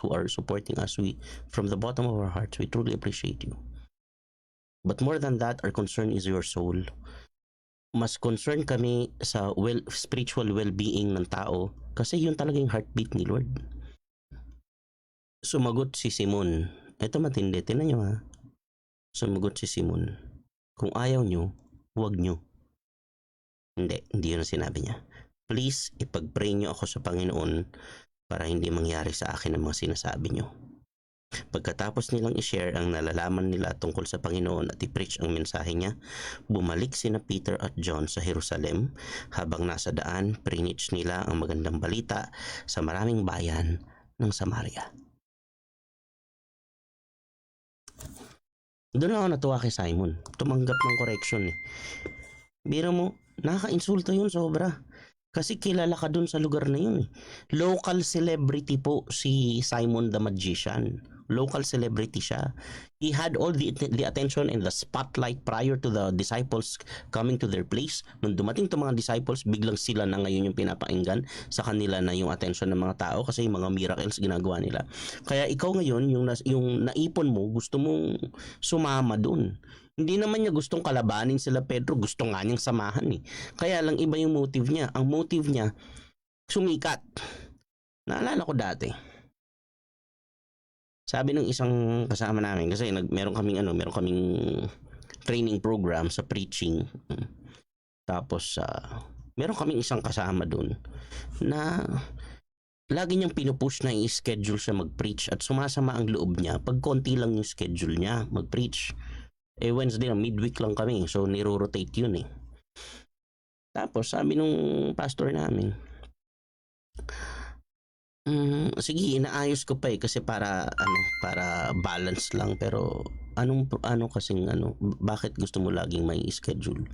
who are supporting us. We, from the bottom of our hearts, we truly appreciate you. But more than that, our concern is your soul. Mas concern kami sa spiritual well-being ng tao kasi yun talaga yung heartbeat ni Lord. Sumagot si Simon. Ito matindi, tinan nyo ha. Sumagot si Simon. Kung ayaw nyo, huwag nyo. Hindi yun ang sinabi niya. Please, ipag-pray nyo ako sa Panginoon para hindi mangyari sa akin ang mga sinasabi nyo. Pagkatapos nilang i-share ang nalalaman nila tungkol sa Panginoon at i-preach ang mensahe niya, bumalik sina Peter at John sa Jerusalem. Habang nasa daan, preach nila ang magandang balita sa maraming bayan ng Samaria. Doon ako natuwa kay Simon. Tumanggap ng correction eh. Biro mo, Nakaka-insulto yun sobra. Kasi kilala ka dun sa lugar na yun. Local celebrity po si Simon the Magician. Local celebrity siya. He had all the attention and the spotlight prior to the disciples coming to their place. Nung dumating to mga disciples, biglang sila na ngayon yung pinapakinggan. Sa kanila na yung attention ng mga tao kasi yung mga miracles ginagawa nila. Kaya ikaw ngayon, yung naipon mo, gusto mong sumama dun. Hindi naman niya gustong kalabanin sila Pedro, gusto nga niyang samahan eh. Kaya lang iba yung motive niya. Ang motive niya, sumikat. Naalala ko dati. Sabi ng isang kasama namin, kasi meron kaming training program sa preaching. Tapos, meron kaming isang kasama dun na lagi niyang pinupush na i-schedule siya mag-preach at sumasama ang loob niya pag konti lang yung schedule niya mag-preach. Wednesday na midweek lang kami, so niro-rotate yun eh. Tapos sabi nung pastor namin, sige, inaayos ko pa eh kasi para balance lang, pero bakit gusto mo laging may schedule?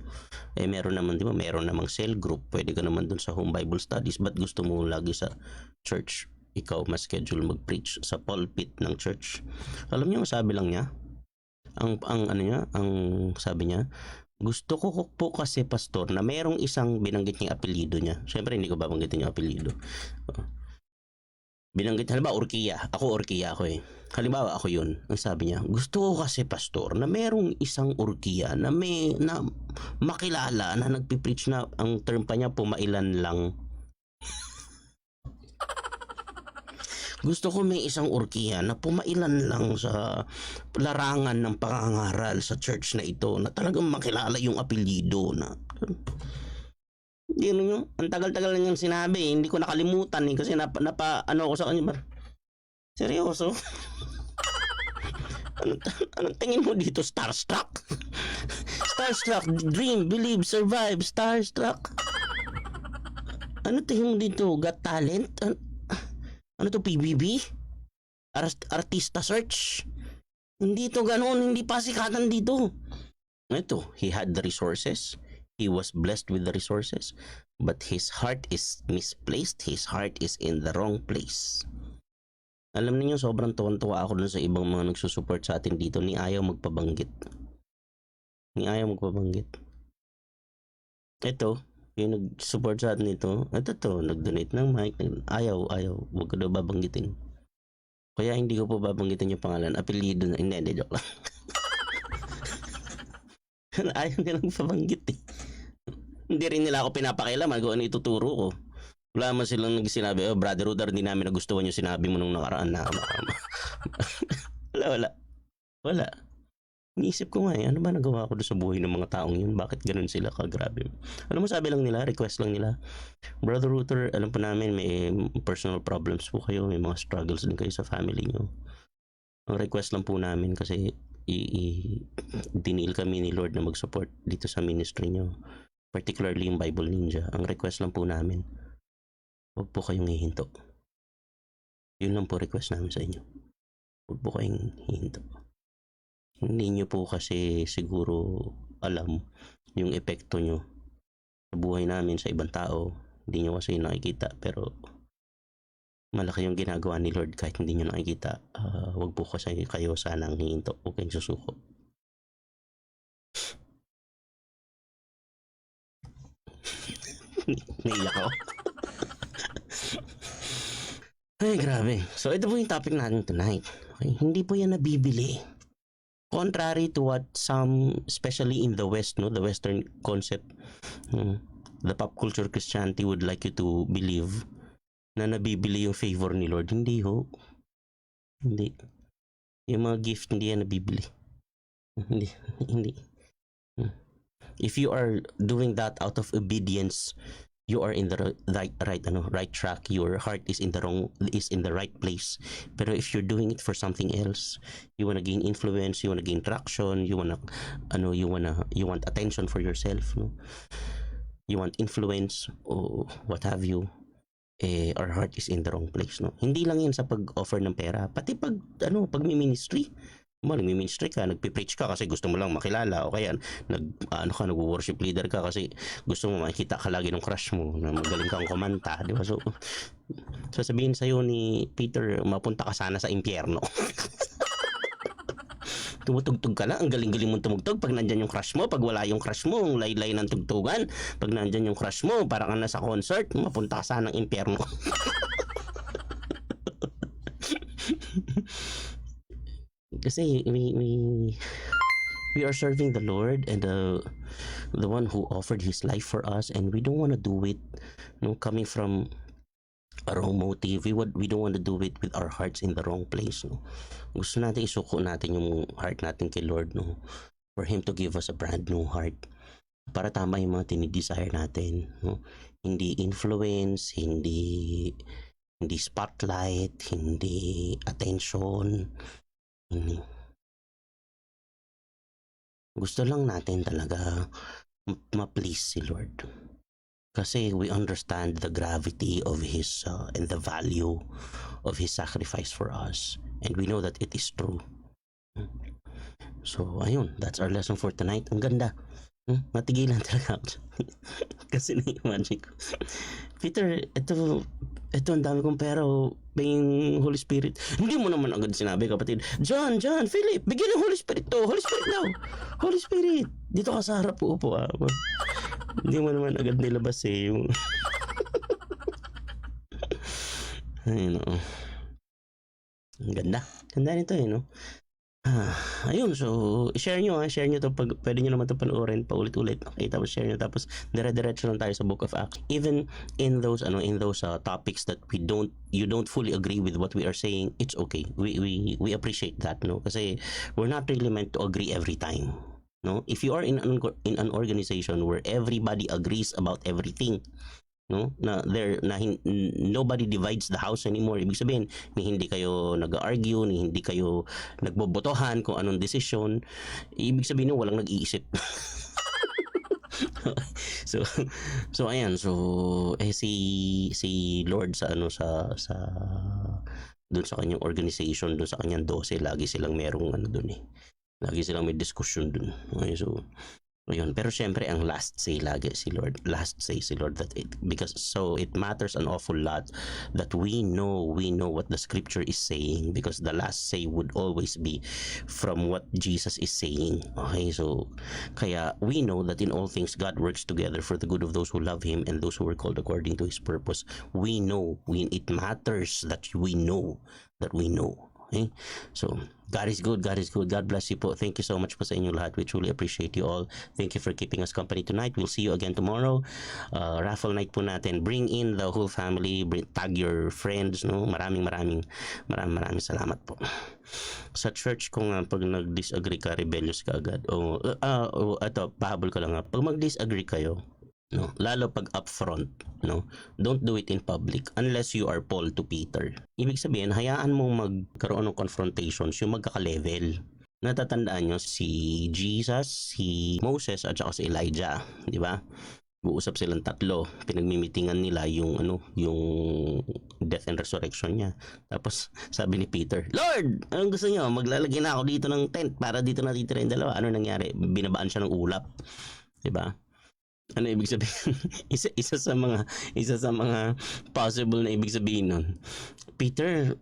Meron naman, di ba, meron namang cell group, pwede ka naman dun sa home Bible studies, ba't gusto mo lagi sa church ikaw mas schedule mag-preach sa pulpit ng church? Alam niyo, sabi lang niya, ang sabi niya, gusto ko po kasi pastor na merong isang binanggit niyang apelyido niya. Syempre hindi ko babanggitin yung apelyido. Binanggit, halimbawa Urkiya. Urkiya ako eh. Halimbawa ako yun. Ang sabi niya, gusto ko kasi pastor na merong isang Urkiya na makilala na nagpipreach na ang term pa niya pumailan lang. Gusto ko may isang Urkiya na pumailan lang sa larangan ng pangangaral sa church na ito na talagang makilala yung apelyido na. Yun yung, ang tagal-tagal na niyang sinabi, hindi ko nakalimutan eh, kasi ako sa kanya. Seryoso? Anong tingin mo dito? Starstruck? Starstruck, dream, believe, survive, starstruck. Ano tingin mo dito? Got talent? Ano to, PBB? Artista search? Hindi to ganoon, hindi pa sikatan dito. Ito, he had the resources. He was blessed with the resources. But his heart is misplaced. His heart is in the wrong place. Alam niyo, sobrang tuwan-tuwa ako dun sa ibang mga nagsusupport sa atin dito. Ni ayaw magpabanggit. Ito, yung nag-support sa atin ito, nag-donate ng mic, ayaw, wag ko daw babanggitin. Kaya hindi ko po babanggitin yung pangalan, apelyido na, hindi, joke lang. Ayaw nilang pabanggit eh. Hindi rin nila ako pinapakailaman kung ano ituturo ko. Wala man silang sinabi, Brother Rudar, hindi namin nagustuhan yung sinabi mo nung nakaraan na. Wala. Iniisip ko nga ano ba nagawa ko doon sa buhay ng mga taong yun? Bakit ganun sila kagrabe? Ano mo sabi lang nila? Request lang nila. Brother Router, alam po namin may personal problems po kayo. May mga struggles din kayo sa family nyo. Ang request lang po namin kasi dinil kami ni Lord na mag-support dito sa ministry nyo. Particularly yung Bible Ninja. Ang request lang po namin, huwag po kayong hihinto. Yun lang po request namin sa inyo. Huwag po kayong hihinto. Hindi nyo po kasi siguro alam yung epekto nyo sa buhay namin, sa ibang tao. Hindi nyo kasi nakikita, pero malaki yung ginagawa ni Lord kahit hindi nyo nakikita. Wag po kasi kayo sanang hihinto. Huwag kayong susuko. Naiyak ako. Ay, grabe. So, ito po yung topic natin tonight. Okay? Hindi po yan nabibili. Contrary to what some, especially in the West, the Western concept, the pop culture Christianity would like you to believe na nabibili yung favor ni Lord. Hindi ho. Hindi. Yung mga gift, hindi yan nabibili. Hindi. If you are doing that out of obedience, you are in the right track. Your heart is in the right place. Pero if you're doing it for something else, you want to gain influence, you want to gain traction, you want attention for yourself, you want influence or what have you, our heart is in the wrong place, Hindi lang yan sa pag-offer ng pera, pati pag ministry. Nagmi-ministry ka, nagpi-preach ka kasi gusto mo lang makilala, o kaya nag-worship leader ka kasi gusto mo makita ka lagi ng crush mo na magaling kang kumanta, di ba? So, sasabihin sa'yo ni Peter, mapunta ka sana sa impyerno. Tumutugtog ka lang, ang galing-galing mong tumugtog pag nandyan yung crush mo, pag wala yung crush mo, ang laylay ng tugtugan, pag nandyan yung crush mo, parang ka nasa concert, mapunta ka sana ng impyerno. Kasi we are serving the Lord and the one who offered his life for us, and we don't want to do it coming from a wrong motive. We don't want to do it with our hearts in the wrong place. Gusto natin isuko natin yung heart natin kay Lord, for him to give us a brand new heart para tama yung mga tinidesire natin, hindi influence, hindi spotlight, hindi attention. Gusto lang natin talaga ma-please si Lord. Kasi we understand the gravity of his and the value of his sacrifice for us. And we know that it is true. So, ayun. That's our lesson for tonight. Ang ganda. Matigilan talaga ako. Kasi na-imagine ko. Peter, ito ang dami kong pera, paying Holy Spirit. Hindi mo naman agad sinabi, kapatid. John, Philip, bigyan ng Holy Spirit to. Holy Spirit daw. Holy Spirit. Dito ka sa harap, uupo. Hindi mo naman agad nilabas eh. Ayun, ang ganda. Ganda nito eh, no? Ayun, so share nyo to, pag pwede nyo naman ito panoorin paulit-ulit, okay, tapos share nyo, tapos dire-diretso lang tayo sa Book of Acts, even in those topics that you don't fully agree with what we are saying. It's okay, we appreciate that, no, kasi we're not really meant to agree every time, no. If you are in an organization where everybody agrees about everything, no, nobody divides the house anymore, ibig sabihin ni hindi kayo nag-argue, ni hindi kayo nagbobotohan kung anong desisyon, ibig sabihin walang nag-iisip. so ayan, so si Lord sa doon sa kanyang organization, doon sa kanyang 12, lagi silang merong doon lagi silang may discussion doon. Okay, so ayun, pero syempre ang last say si Lord, that because so it matters an awful lot that we know what the scripture is saying, because the last say would always be from what Jesus is saying. Okay, so kaya we know that in all things God works together for the good of those who love him and those who are called according to his purpose. It matters that we know. Okay? So, God is good. God bless you po. Thank you so much po sa inyong lahat. We truly appreciate you all. Thank you for keeping us company tonight. We'll see you again tomorrow. Raffle night po natin. Bring in the whole family. Tag your friends. No? Maraming salamat po. Sa church ko nga, pag nag-disagree ka, rebellious ka agad. Ito, pahabol ko lang nga. Pag mag-disagree kayo, no, lalo pag upfront, no, don't do it in public unless you are Paul to Peter. Ibig sabihin, hayaan mong magkaroon ng confrontations yung magkaka-level. Natatandaan nyo si Jesus, si Moses at saka si Elijah, di ba? Uusap silang tatlo, pinagmimitingan nila yung death and resurrection niya. Tapos sabi ni Peter, Lord, anong gusto niyo? Maglalagay na ako dito ng tent para dito natitira yung dalawa. Ano nangyari? Binabaan siya ng ulap, di ba? Ano ibig sabihin? isa sa mga possible na ibig sabihin nun. Peter,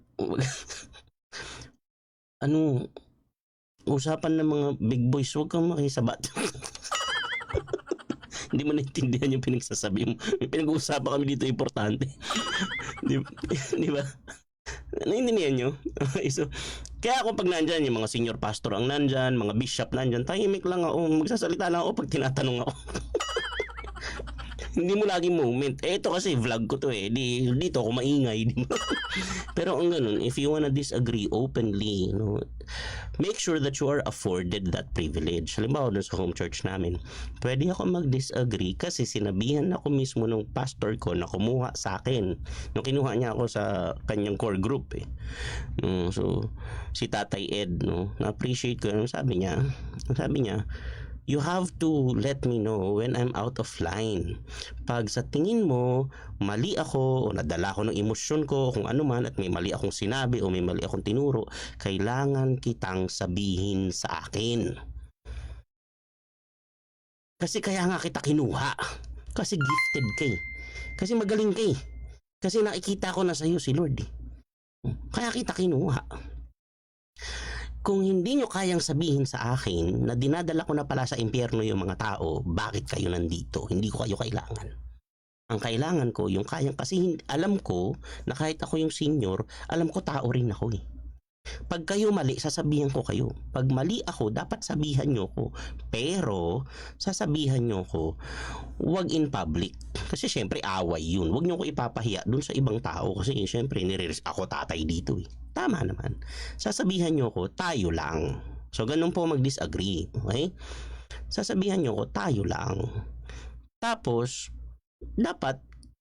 usapan ng mga big boys, huwag kang makisabat. Hindi mo naintindihan yung pinagsasabi mo. Pinag-uusapan kami dito importante. Di ba? Naintindihan nyo? So, kaya ako pag nandyan, yung mga senior pastor ang nandyan, mga bishop nandyan, tahimik lang ako, magsasalita lang ako pag tinatanong ako. Hindi mo laging moment. Ito kasi vlog ko to eh. Dito ako maingay. Pero ang ganun, if you wanna disagree openly, make sure that you are afforded that privilege. Halimbawa doon sa home church namin, pwede ako mag-disagree kasi sinabihan ako mismo ng pastor ko na kumuha sa akin. Nung kinuha niya ako sa kanyang core group eh. So, si Tatay Ed, na-appreciate ko. Sabi niya, you have to let me know when I'm out of line. Pag sa tingin mo, mali ako o nadala ko ng emosyon ko, kung ano man, at may mali akong sinabi o may mali akong tinuro, kailangan kitang sabihin sa akin. Kasi kaya nga kita kinuha. Kasi gifted ka eh. Kasi magaling ka eh. Kasi nakikita ko na sa'yo si Lord eh. Kaya kita kinuha. Kung hindi nyo kayang sabihin sa akin na dinadala ko na pala sa impyerno yung mga tao, bakit kayo nandito? Hindi ko kayo kailangan. Ang kailangan ko, yung kayang, kasi alam ko na kahit ako yung senior, alam ko tao rin ako eh. Pag kayo mali, sasabihan ko kayo. Pag mali ako, dapat sabihan nyo ko. Pero, sasabihan nyo ko, wag in public. Kasi syempre, away yun. Wag nyo ko ipapahiya dun sa ibang tao. Kasi syempre, ako tatay dito eh. Tama naman. Sasabihan nyo ko, tayo lang. So, ganun po mag-disagree. Okay? Sasabihan nyo ko, tayo lang. Tapos, dapat,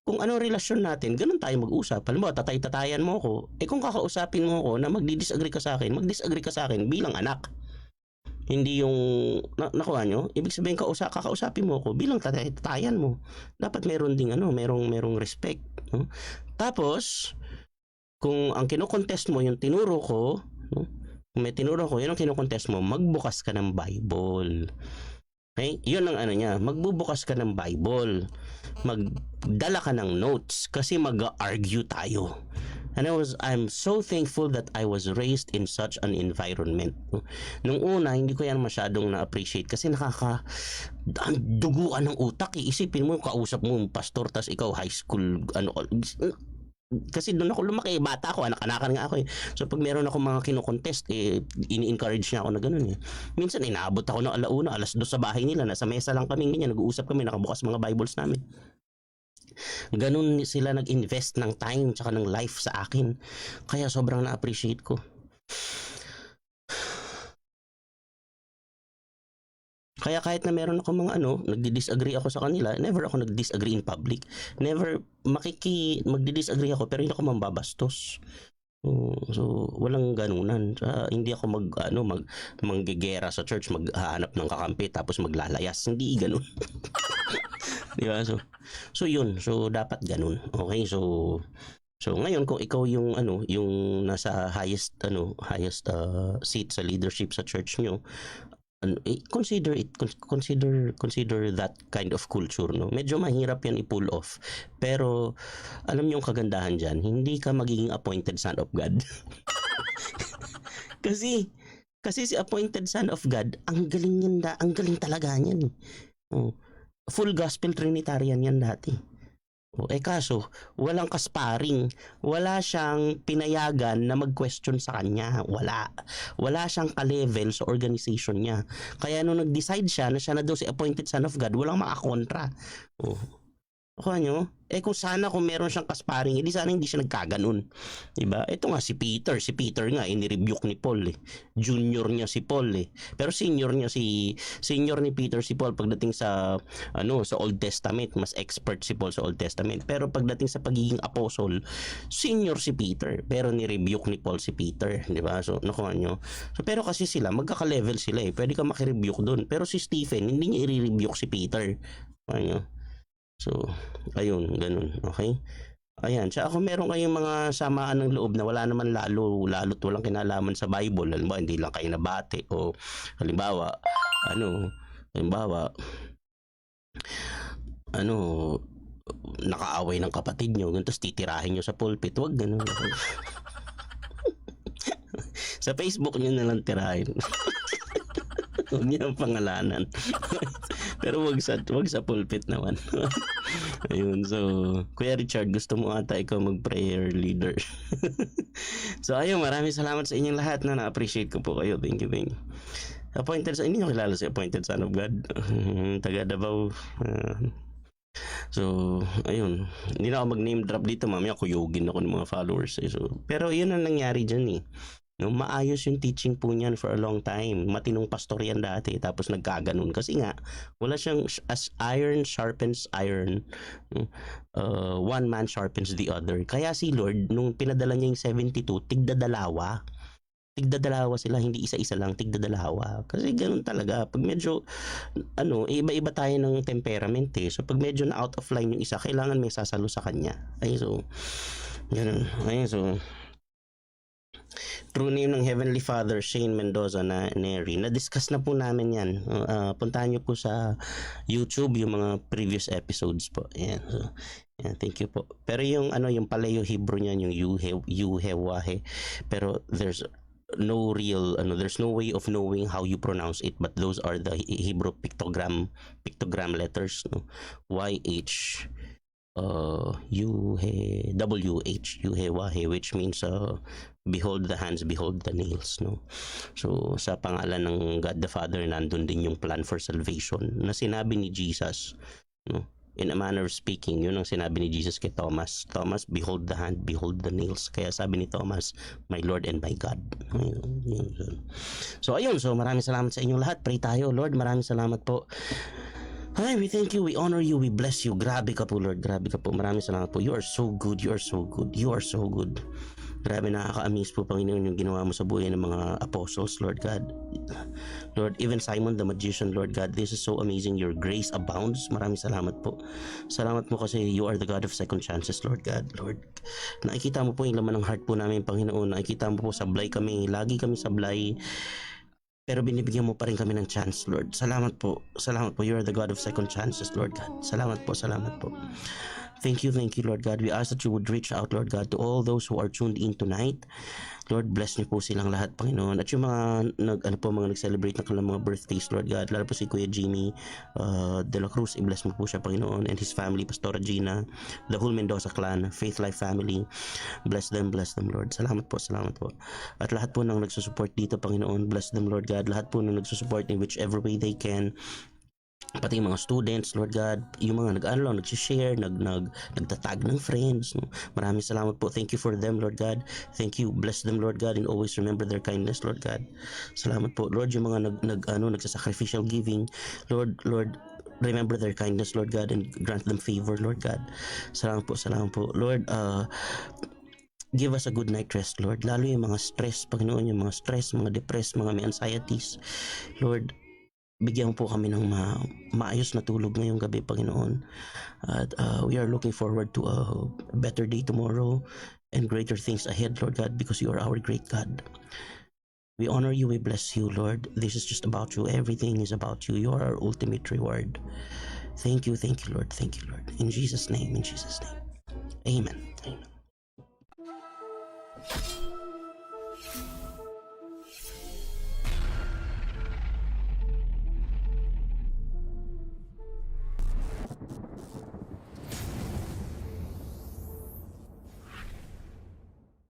kung anong relasyon natin, ganun tayo mag-usap. Alam mo, tatay-tatayan mo ko. Kung kakausapin mo ko na magdi-disagree ka sa akin bilang anak. Hindi yung, nakuha nyo? Ibig sabihin, kakausapin mo ko bilang tatay-tatayan mo. Dapat meron ding, merong respect. No? Tapos, kung ang kinokontest mo, yung tinuro ko, no? Kung may tinuro ko, yun ang kinokontest mo, magbukas ka ng Bible. Okay? Yun ang niya, magbubukas ka ng Bible. Magdala ka ng notes kasi mag-argue tayo. And I'm so thankful that I was raised in such an environment. Nung una, hindi ko yan masyadong na-appreciate kasi duguan ng utak. Isipin mo, kausap mo pastor, tas ikaw high school, kasi doon ako lumaki, bata ako, anak-anakan nga ako eh. So pag meron ako mga kino-contest, ini-encourage niya ako na ganoon eh. Minsan inaabot ako ng alauna, 2:00 sa bahay nila, nasa mesa lang kami ganyan, nag-uusap kami, nakabukas mga Bibles namin. Ganun sila nag-invest ng time tsaka ng life sa akin. Kaya sobrang na-appreciate ko. Kaya kahit na meron ako mga nagdi-disagree ako sa kanila, never ako nag-disagree in public. Never magdi-disagree ako pero hindi ako mambabastos. So walang ganunan. Hindi ako manggigera sa church, maghahanap ng kakampi tapos maglalayas. Hindi ganun. Di ba? So yun. So dapat ganun. Okay? So ngayon kung ikaw yung yung nasa highest seat sa leadership sa church nyo, consider that kind of culture, no? Medyo mahirap yan i-pull off. Pero alam niyo yung kagandahan diyan, hindi ka magiging appointed son of God. kasi si appointed son of God, ang galing talaga niyan. Full gospel trinitarian yan dati. Kaso, walang kasparing. Wala siyang pinayagan na mag-question sa kanya. Wala siyang ka-level sa organization niya. Kaya nung nag-decide siya na daw si appointed son of God, walang makakontra. Kuha nyo? Kung meron siyang kasparing, hindi sana hindi siya nagkaganon. Diba? Ito nga si Peter nga, inirebuke ni Paul eh. Junior niya si Paul eh. Pero senior ni Peter si Paul pagdating sa sa Old Testament, mas expert si Paul sa Old Testament. Pero pagdating sa pagiging apostle, senior si Peter, pero ni-rebuke ni Paul si Peter, diba? So, nakuha nyo? So, pero kasi sila, magkaka-level sila eh. Pwede ka maki-rebuke doon. Pero si Stephen, hindi niya i-rebuke si Peter. Nakuha nyo? So, ayun, ganun, okay? Ayan, tsaka kung meron kayong mga samaan ng loob na wala naman lalo't walang kinalaman sa Bible, halimbawa, hindi lang kayo nabati, o halimbawa, nakaaway ng kapatid nyo, tapos titirahin nyo sa pulpit, wag ganun. Sa Facebook nyo na lang tirahin. Huwag niyo ang pangalanan. Pero wag sa pulpit naman. Ayun, so Kuya Richard, gusto mo ata ikaw mag-prayer leader. So ayun, maraming salamat sa inyong lahat na na-appreciate ko po kayo. Thank you. Appointed sa inyo, kilala si appointed son of God. Taga Davao. So ayun, hindi na ako mag-name drop dito, mamaya kuyugin ako ng mga followers. So, pero yun ang nangyari dyan eh. Maayos yung teaching po niyan for a long time. Matinong pastor yan dati, tapos nagkaganon. Kasi nga, wala siyang, as iron sharpens iron, one man sharpens the other. Kaya si Lord, nung pinadala niya yung 72, tigdadalawa tigdadalawa sila, hindi isa-isa lang, tigdadalawa. Kasi ganun talaga. Pag medyo, iba-iba tayo ng temperament eh. So, pag medyo na out of line yung isa, kailangan may sasalo sa kanya. Ay, so, ganun. Ay, so, true name ng Heavenly Father, Shane Mendoza na Neri. Na-discuss na po namin yan. Puntahan nyo po sa YouTube yung mga previous episodes po. Ayan. So, yeah, thank you po. Pero yung yung Paleo Hebrew niyan, yung Yuhewahe. Pero there's no real there's no way of knowing how you pronounce it, but those are the Hebrew pictogram letters, no? YH Yuhewahe, which means behold the hands, behold the nails, no? So sa pangalan ng God the Father, nandun din yung plan for salvation na sinabi ni Jesus, no? In a manner of speaking, yun ang sinabi ni Jesus kay Thomas. Thomas, behold the hand, behold the nails. Kaya sabi ni Thomas, my Lord and my God. So ayun, so maraming salamat sa inyong lahat. Pray tayo. Lord, maraming salamat po. Hi, we thank you, we honor you, we bless you. Grabe ka po, Lord. Grabe ka po. Maraming salamat po. You are so good, you are so good, you are so good. Grabe, nakaka-amaze po, Panginoon, yung ginawa mo sa buhay ng mga apostles, Lord God. Lord, even Simon the magician, Lord God, this is so amazing. Your grace abounds. Maraming salamat po. Salamat po kasi you are the God of second chances, Lord God. Lord, nakikita mo po yung laman ng heart po namin, Panginoon. Nakikita mo po, sablay kami. Lagi kami sablay. Pero binibigyan mo pa rin kami ng chance, Lord. Salamat po. Salamat po. You are the God of second chances, Lord God. Salamat po. Salamat po. Thank you, Lord God. We ask that you would reach out, Lord God, to all those who are tuned in tonight. Lord, bless niyo po silang lahat, Panginoon. At yung mga mga nag-celebrate na kanilang mga birthdays, Lord God, lalo po si Kuya Jimmy De La Cruz, i-bless mo po siya, Panginoon, and his family, Pastora Gina, the whole Mendoza clan, Faith Life family. Bless them, Lord. Salamat po. At lahat po ng nagsusupport dito, Panginoon, bless them, Lord God. Lahat po ng nagsusupport in whichever way they can. Pati yung mga students, Lord God, yung mga nag-share, nagtatag ng friends, no? Maraming salamat po. Thank you for them, Lord God. Thank you. Bless them, Lord God, and always remember their kindness, Lord God. Salamat po, Lord, yung mga nagsa-sacrificial giving, Lord, remember their kindness, Lord God, and grant them favor, Lord God. Salamat po. Lord, give us a good night rest, Lord. Lalo yung mga stress, Panginoon, yung mga stress, mga depressed, mga may anxieties, Lord, bigyan po kami ng maayos na tulog ngayong gabi, Panginoon. At we are looking forward to a better day tomorrow and greater things ahead, Lord God, because you are our great God. We honor you, we bless you, Lord. This is just about you. Everything is about you. You are our ultimate reward. Thank you, Lord. Thank you, Lord. In Jesus' name. Amen.